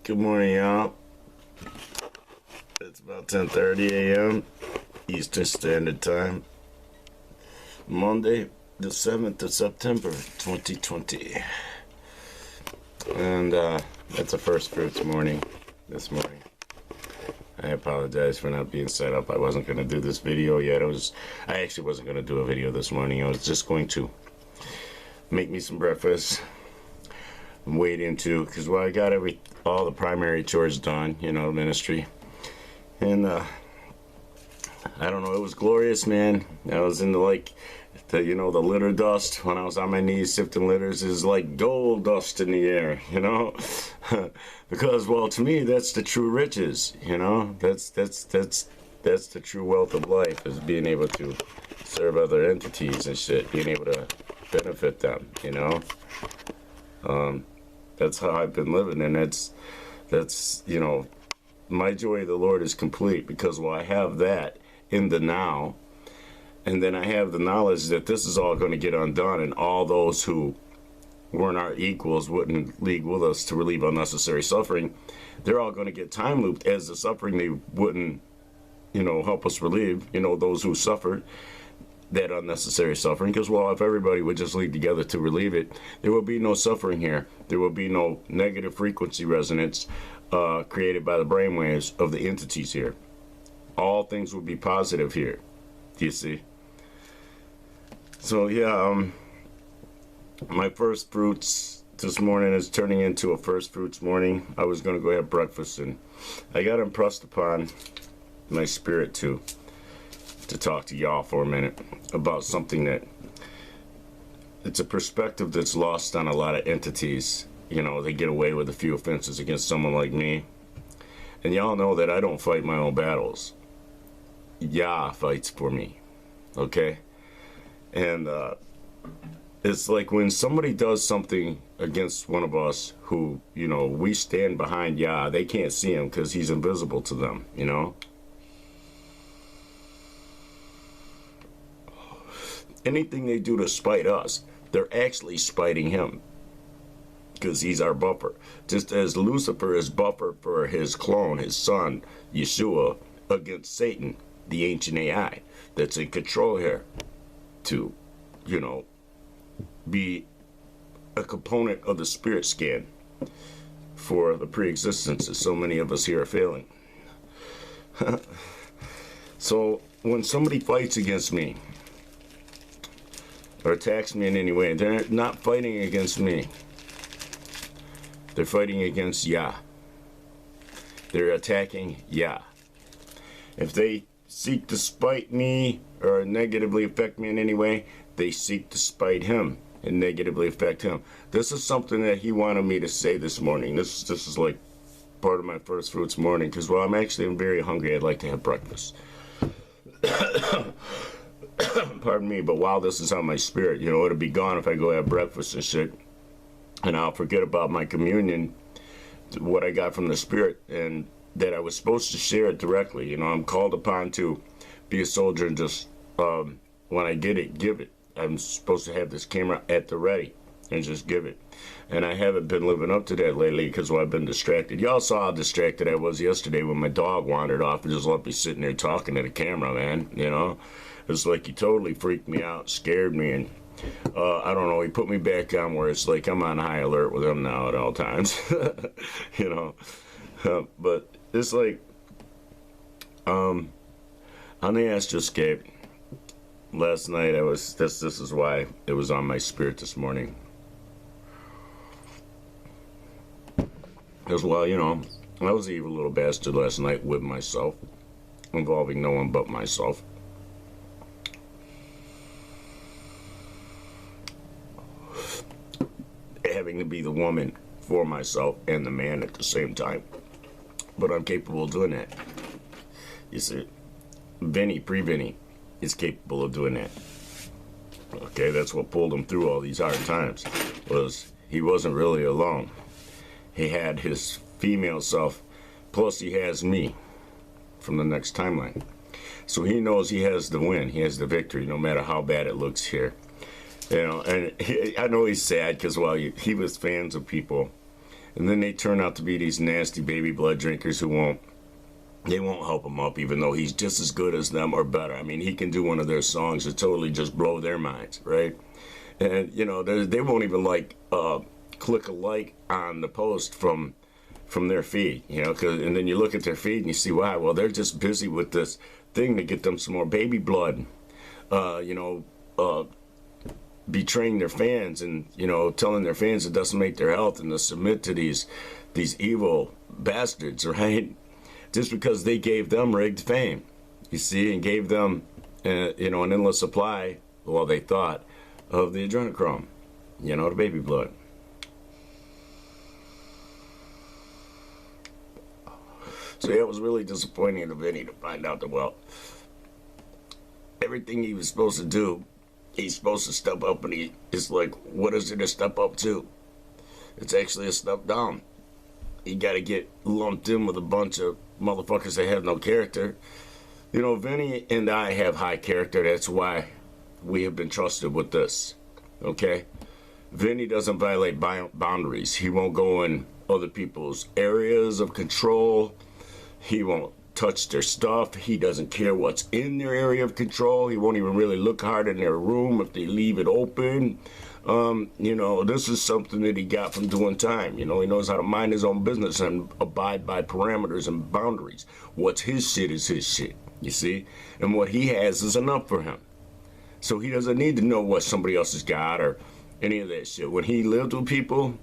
Good morning, y'all. It's about 10:30 a.m. Eastern Standard Time. Monday, the 7th of September, 2020. And it's a first fruits morning this morning. I apologize for not being set up. I wasn't going to do this video yet. I actually wasn't going to do a video this morning. I was just going to make me some breakfast. Wait into, because I got all the primary chores done, ministry, and I don't know, it was glorious, man. I was in the the litter dust when I was on my knees sifting litters is like gold dust in the air, because, well, to me that's the true riches, that's the true wealth of life, is being able to serve other entities and shit, being able to benefit them, that's how I've been living, and that's my joy of the Lord is complete, because I have that in the now, and then I have the knowledge that this is all going to get undone, and all those who weren't our equals, wouldn't league with us to relieve unnecessary suffering, they're all going to get time looped as the suffering they wouldn't help us relieve, those who suffered that unnecessary suffering, because, well, if everybody would just league together to relieve it, there will be no suffering here. There will be no negative frequency resonance created by the brainwaves of the entities here. All things will be positive here. Do you see? So yeah, my first fruits this morning is turning into a first fruits morning. I was going to go have breakfast, and I got impressed upon my spirit to talk to y'all for a minute about something that it's a perspective that's lost on a lot of entities. They get away with a few offenses against someone like me, and y'all know that I don't fight my own battles. Yah fights for me, okay? And it's like when somebody does something against one of us who, we stand behind Yah, they can't see him because he's invisible to them, Anything they do to spite us, they're actually spiting him, because he's our buffer. Just as Lucifer is buffer for his clone, his son, Yeshua, against Satan, the ancient AI, that's in control here to, be a component of the spirit scan for the pre-existence that so many of us here are failing. So when somebody fights against me, or attacks me in any way, they're not fighting against me. They're fighting against Yah. They're attacking Yah. If they seek to spite me or negatively affect me in any way, they seek to spite him and negatively affect him. This is something that he wanted me to say this morning. This is like part of my first fruits morning, because, well, I'm very hungry. I'd like to have breakfast. Pardon me, but while this is on my spirit, it'll be gone if I go have breakfast and shit, and I'll forget about my communion, what I got from the spirit, and that I was supposed to share it directly. I'm called upon to be a soldier and just, when I get it, give it. I'm supposed to have this camera at the ready and just give it. And I haven't been living up to that lately, because, I've been distracted. Y'all saw how distracted I was yesterday when my dog wandered off and just left me sitting there talking to the camera, man, It's like he totally freaked me out, scared me, and I don't know, he put me back on where it's like I'm on high alert with him now at all times, but it's like, on the Astral Escape, last night this is why it was on my spirit this morning. Because, well, I was an evil little bastard last night with myself, involving no one but myself. Having to be the woman for myself and the man at the same time. But I'm capable of doing that. You see, Vini, pre-Vini, is capable of doing that. Okay, that's what pulled him through all these hard times, was he wasn't really alone. He had his female self, plus he has me from the next timeline. So he knows he has the win, he has the victory, no matter how bad it looks here. And I know he's sad because, well, he was fans of people And then they turn out to be these nasty baby blood drinkers who won't help him up, even though he's just as good as them or better. I mean, he can do one of their songs to totally just blow their minds, right? And, you know, they won't even click a like on the post from their feed, you know, and then you look at their feed and you see why. Well, they're just busy with this thing to get them some more baby blood, betraying their fans and, you know, telling their fans it doesn't make their health and to submit to these evil bastards, right? Just because they gave them rigged fame, you see, and gave them, an endless supply, well, they thought, of the adrenochrome, you know, the baby blood. So yeah, it was really disappointing to Vinny to find out that, well, everything he was supposed to do, he's supposed to step up, and it's like, what is it to step up to? It's actually a step down. You got to get lumped in with a bunch of motherfuckers that have no character. You know, Vinny and I have high character. That's why we have been trusted with this, okay? Vinny doesn't violate boundaries. He won't go in other people's areas of control. He won't touch their stuff. He doesn't care what's in their area of control. He won't even really look hard in their room if they leave it open. This is something that he got from doing time. You know, he knows how to mind his own business and abide by parameters and boundaries. What's his shit is his shit, you see? And what he has is enough for him. So he doesn't need to know what somebody else has got or any of that shit. When he lived with people,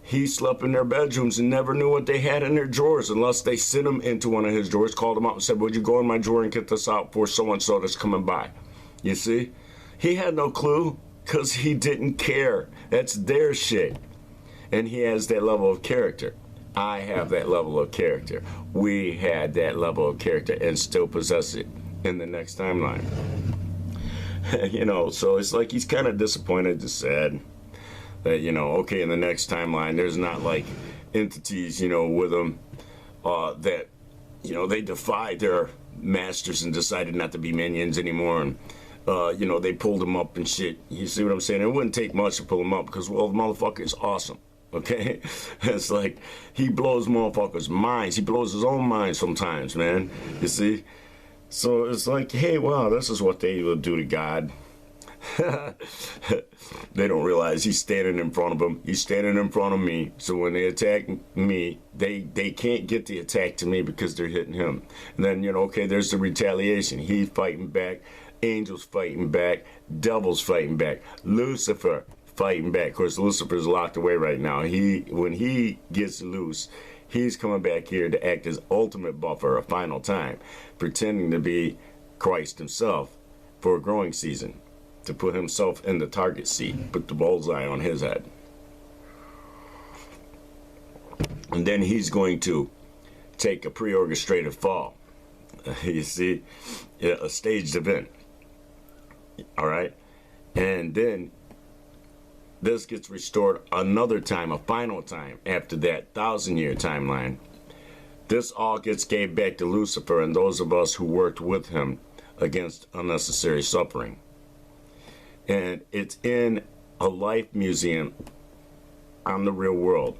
he slept in their bedrooms and never knew what they had in their drawers unless they sent him into one of his drawers, called him up and said, would you go in my drawer and get this out for so-and-so that's coming by? You see? He had no clue because he didn't care. That's their shit. And he has that level of character. I have that level of character. We had that level of character and still possess it in the next timeline. You know, so it's like he's kind of disappointed, just sad that, you know, okay, in the next timeline, there's not like entities, you know, with them that, you know, they defied their masters and decided not to be minions anymore. And, they pulled him up and shit. You see what I'm saying? It wouldn't take much to pull him up because, well, the motherfucker is awesome. Okay? It's like he blows motherfuckers' minds. He blows his own mind sometimes, man. You see? So it's like, hey, wow, this is what they will do to God. They don't realize he's standing in front of them. He's standing in front of me. So when they attack me, they can't get the attack to me because they're hitting him. And then, you know, okay, there's the retaliation. He's fighting back. Angels fighting back. Devils fighting back. Lucifer fighting back. Of course, Lucifer's locked away right now. When he gets loose, he's coming back here to act as ultimate buffer a final time, pretending to be Christ himself for a growing season, to put himself in the target seat, put the bullseye on his head. And then he's going to take a pre-orchestrated fall. You see, a staged event. All right? And then this gets restored another time, a final time, after that 1,000-year timeline. This all gets gave back to Lucifer and those of us who worked with him against unnecessary suffering. And it's in a life museum on the real world.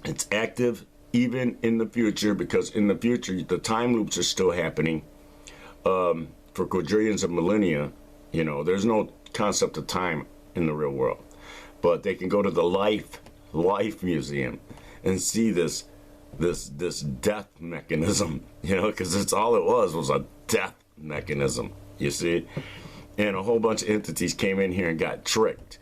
It's active even in the future, because in the future, the time loops are still happening for quadrillions of millennia. You know, there's no concept of time in the real world. But they can go to the life museum and see this death mechanism, you know, because it's all it was a death mechanism, you see? And a whole bunch of entities came in here and got tricked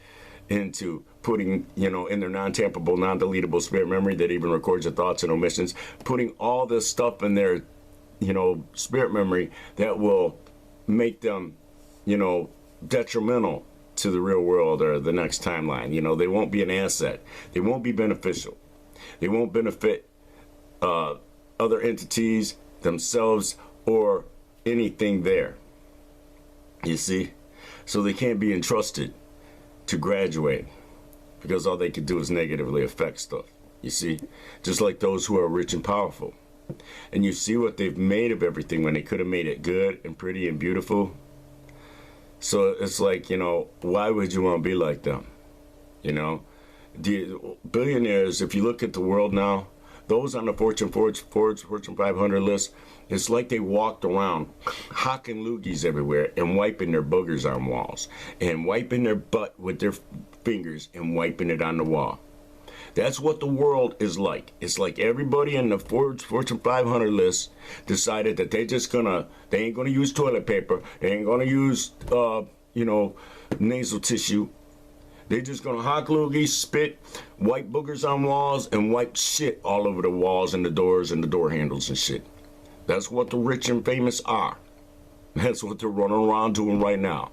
into putting, you know, in their non-tamperable, non-deletable spirit memory that even records your thoughts and omissions, putting all this stuff in their, you know, spirit memory that will make them, you know, detrimental to the real world or the next timeline. You know, they won't be an asset. They won't be beneficial. They won't benefit other entities, themselves, or anything there. You see? So they can't be entrusted to graduate because all they can do is negatively affect stuff. You see? Just like those who are rich and powerful. And you see what they've made of everything when they could have made it good and pretty and beautiful. So it's like, you know, why would you want to be like them? You know? the billionaires, if you look at the world now, those on the Fortune 500 list, it's like they walked around hocking loogies everywhere and wiping their boogers on walls and wiping their butt with their fingers and wiping it on the wall. That's what the world is like. It's like everybody in the Fortune 500 list decided that they ain't gonna use toilet paper, they ain't gonna use, nasal tissue. They just gonna hock loogies, spit, wipe boogers on walls, and wipe shit all over the walls and the doors and the door handles and shit. That's what the rich and famous are. That's what they're running around doing right now.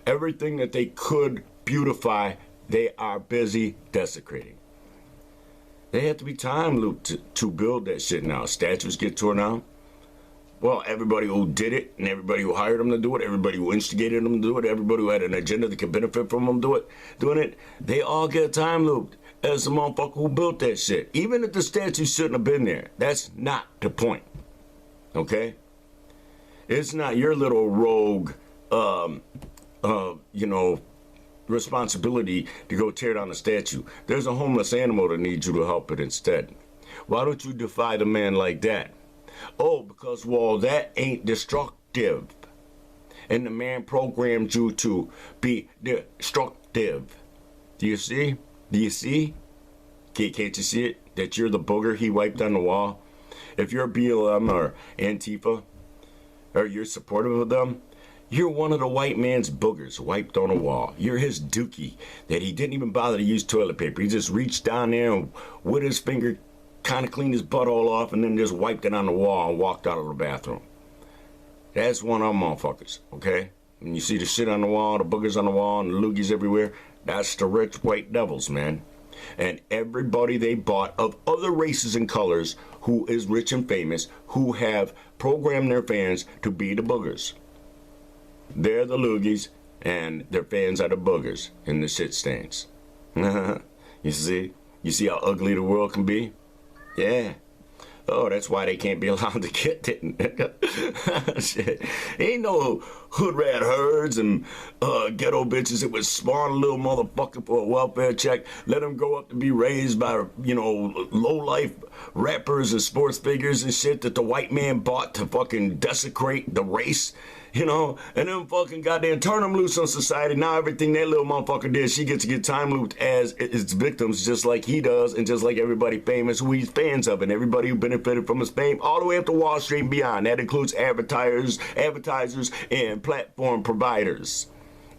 Everything that they could beautify, they are busy desecrating. They have to be time looped to build that shit now. Statues get torn down. Well, everybody who did it, and everybody who hired them to do it, everybody who instigated them to do it, everybody who had an agenda that could benefit from them doing it, they all get time looped as the motherfucker who built that shit. Even if the statue shouldn't have been there, that's not the point. Okay? It's not your little rogue, responsibility to go tear down a statue. There's a homeless animal that needs you to help it instead. Why don't you defy the man like that? Oh, because, well, that ain't destructive. And the man programmed you to be destructive. Do you see? Do you see? Can't you see it? That you're the booger he wiped on the wall? If you're BLM or Antifa, or you're supportive of them, you're one of the white man's boogers wiped on a wall. You're his dookie that he didn't even bother to use toilet paper. He just reached down there and with his finger kind of cleaned his butt all off and then just wiped it on the wall and walked out of the bathroom. That's one of them motherfuckers, okay? When you see the shit on the wall, the boogers on the wall, and the loogies everywhere, that's the rich white devils, man. And everybody they bought of other races and colors who is rich and famous, who have programmed their fans to be the boogers. They're the loogies, and their fans are the boogers and the shit stains. You see? You see how ugly the world can be? Yeah. Oh, that's why they can't be allowed to get it. Shit. Ain't no hood rat herds and ghetto bitches that would spawn a little motherfucker for a welfare check, let them grow up to be raised by, low-life rappers and sports figures and shit that the white man bought to fucking desecrate the race. And then fucking goddamn turn them loose on society. Now everything that little motherfucker did, she gets to get time looped as its victims, just like he does, and just like everybody famous who he's fans of, and everybody who benefited from his fame, all the way up to Wall Street and beyond. That includes advertisers, and platform providers.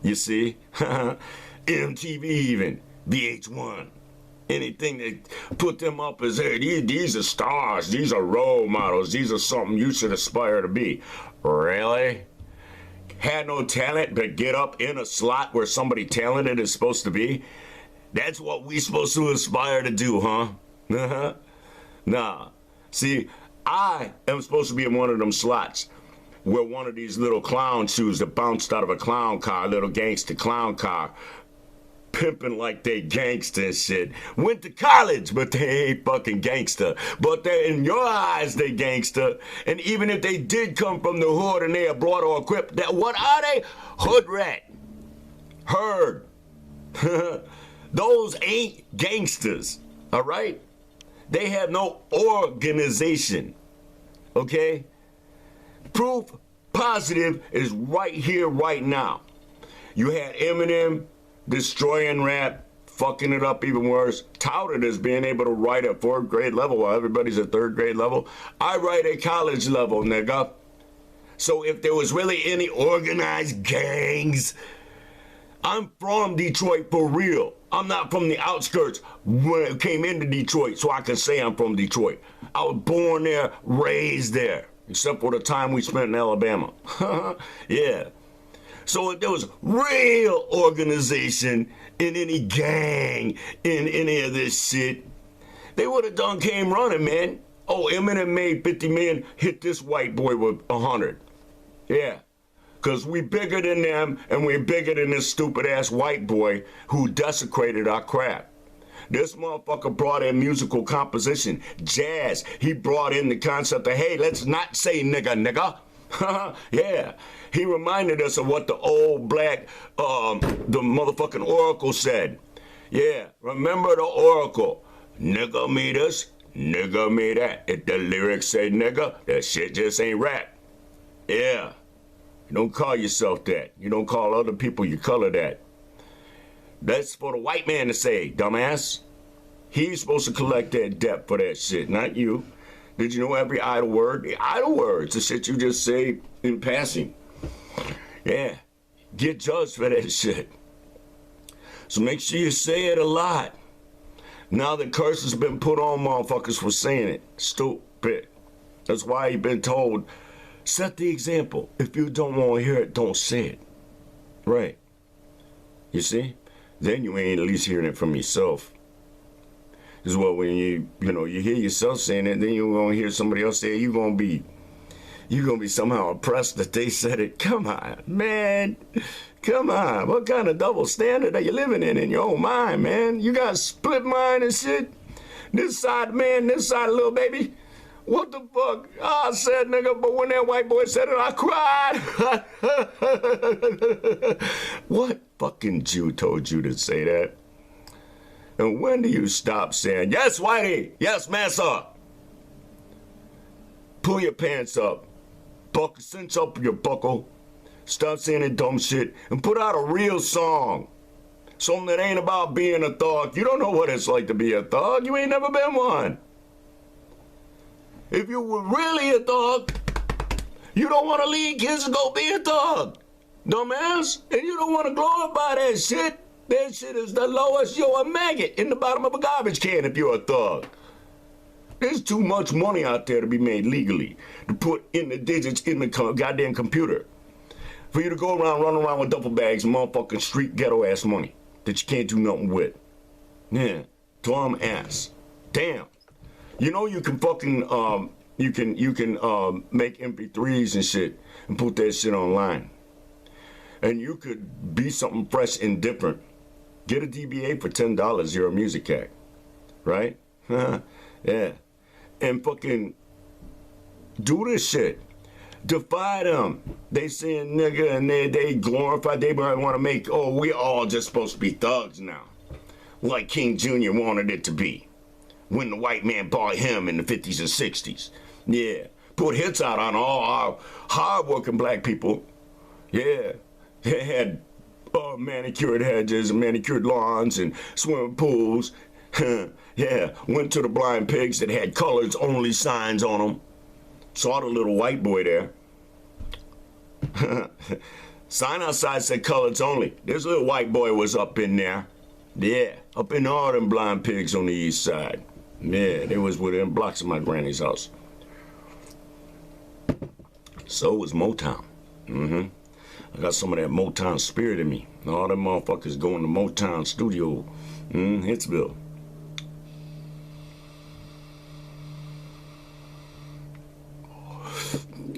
You see? MTV even, VH1. Anything that put them up as, hey, these are stars, these are role models, these are something you should aspire to be. Really? Had no talent but get up in a slot where somebody talented is supposed to be? That's what we supposed to aspire to do, huh? Nah. See, I am supposed to be in one of them slots where one of these little clown shoes that bounced out of a clown car, little gangster clown car, pimping like they gangster and shit. Went to college, but they ain't fucking gangster. But they're, in your eyes, they gangster. And even if they did come from the hood and they are brought or equipped, that what are they? Hood rat. Herd. Those ain't gangsters. All right? They have no organization. Okay? Proof positive is right here, right now. You had Eminem destroying rap, fucking it up even worse, touted as being able to write at 4th grade level while everybody's at 3rd grade level. I write at college level, nigga. So if there was really any organized gangs, I'm from Detroit for real. I'm not from the outskirts when I came into Detroit, so I can say I'm from Detroit. I was born there, raised there, except for the time we spent in Alabama. Yeah. So if there was real organization in any gang, in any of this shit, they would have done came running, man. Oh, Eminem made 50 million, hit this white boy with 100. Yeah. Because we bigger than them, and we're bigger than this stupid-ass white boy who desecrated our craft. This motherfucker brought in musical composition, jazz. He brought in the concept of, hey, let's not say nigga. Yeah. He reminded us of what the old black, the motherfucking Oracle said. Yeah, remember the oracle. Nigga me this, nigga me that. If the lyrics say nigga, that shit just ain't rap. Yeah. You don't call yourself that. You don't call other people your color that. That's for the white man to say, dumbass. He's supposed to collect that debt for that shit, not you. Did you know every idle word? The idle words, the shit you just say in passing. Yeah. Get judged for that shit. So make sure you say it a lot. Now the curse has been put on motherfuckers for saying it. Stupid. That's why you've been told, set the example. If you don't want to hear it, don't say it. Right. You see? Then you ain't at least hearing it from yourself. As well, when you hear yourself saying it, then you're going to hear somebody else say it, you're going to be somehow oppressed that they said it. Come on, man. Come on. What kind of double standard are you living in your own mind, man? You got split mind and shit? This side man, this side little baby? What the fuck? I said nigga, but when that white boy said it, I cried. What fucking Jew told you to say that? And when do you stop saying, yes, whitey, yes, massa? Pull your pants up. Cinch up your buckle. Stop saying that dumb shit and put out a real song. Something that ain't about being a thug. You don't know what it's like to be a thug. You ain't never been one. If you were really a thug, you don't want to lead kids to go be a thug. Dumbass. And you don't want to glorify that shit. That shit is the lowest. You're a maggot in the bottom of a garbage can if you're a thug. There's too much money out there to be made legally to put in the digits in the goddamn computer. For you to go around, run around with duffel bags and motherfucking street ghetto ass money that you can't do nothing with. Yeah, dumb ass. Damn. You know you can fucking you can make MP3s and shit and put that shit online. And you could be something fresh and different. Get a DBA for $10, you're a music act. Right? Yeah. And fucking do this shit. Defy them. They saying nigga and they glorify, they might want to make, oh, we all just supposed to be thugs now. Like King Jr. wanted it to be. When the white man bought him in the 50s and 60s. Yeah. Put hits out on all our hard-working black people. Yeah. They had manicured hedges and manicured lawns and swimming pools. Yeah. Went to the blind pigs that had colors only signs on them. Saw the little white boy there. Sign outside said colors only. This little white boy was up in there. Yeah, up in all them blind pigs on the east side. Yeah, they was within blocks of my granny's house. So was Motown. I got some of that Motown spirit in me. All them motherfuckers going to Motown studio in Hitsville.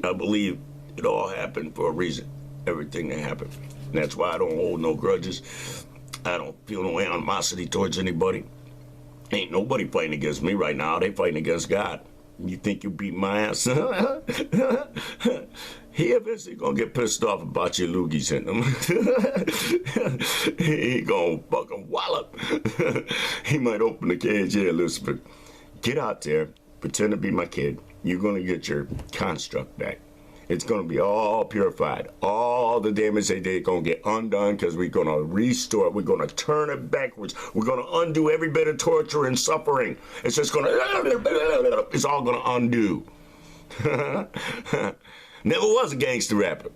I believe it all happened for a reason. Everything that happened. And that's why I don't hold no grudges. I don't feel no animosity towards anybody. Ain't nobody fighting against me right now. They fighting against God. You think you beat my ass? He eventually gonna get pissed off about your loogies in him. He gonna fucking wallop. He might open the cage. Yeah, Elizabeth, get out there, pretend to be my kid. You're gonna get your construct back. It's gonna be all purified. All the damage they did gonna get undone because we're gonna restore it. We're gonna turn it backwards. We're gonna undo every bit of torture and suffering. It's just gonna, it's all gonna undo. Never was a gangster rapper.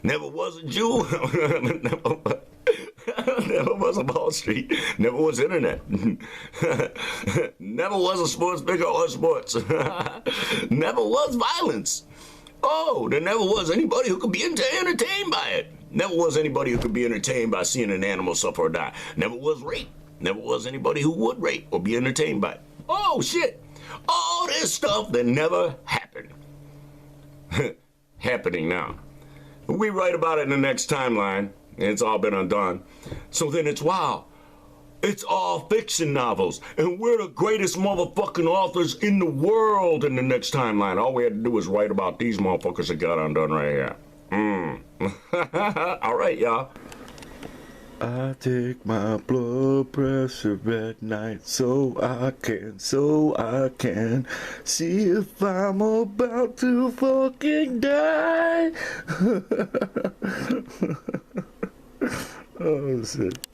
Never was a Jew. Never was a Wall Street. Never was internet. Never was a sports figure or sports. Never was violence. Oh, there never was anybody who could be entertained by it. Never was anybody who could be entertained by seeing an animal suffer or die. Never was rape. Never was anybody who would rape or be entertained by it. Oh, shit. All this stuff that never happened. Happening now. We write about it in the next timeline. It's all been undone. So then it's wow. It's all fiction novels. And we're the greatest motherfucking authors in the world in the next timeline. All we had to do was write about these motherfuckers that got undone right here. All right, y'all. I take my blood pressure at night so I can see if I'm about to fucking die. Oh shit.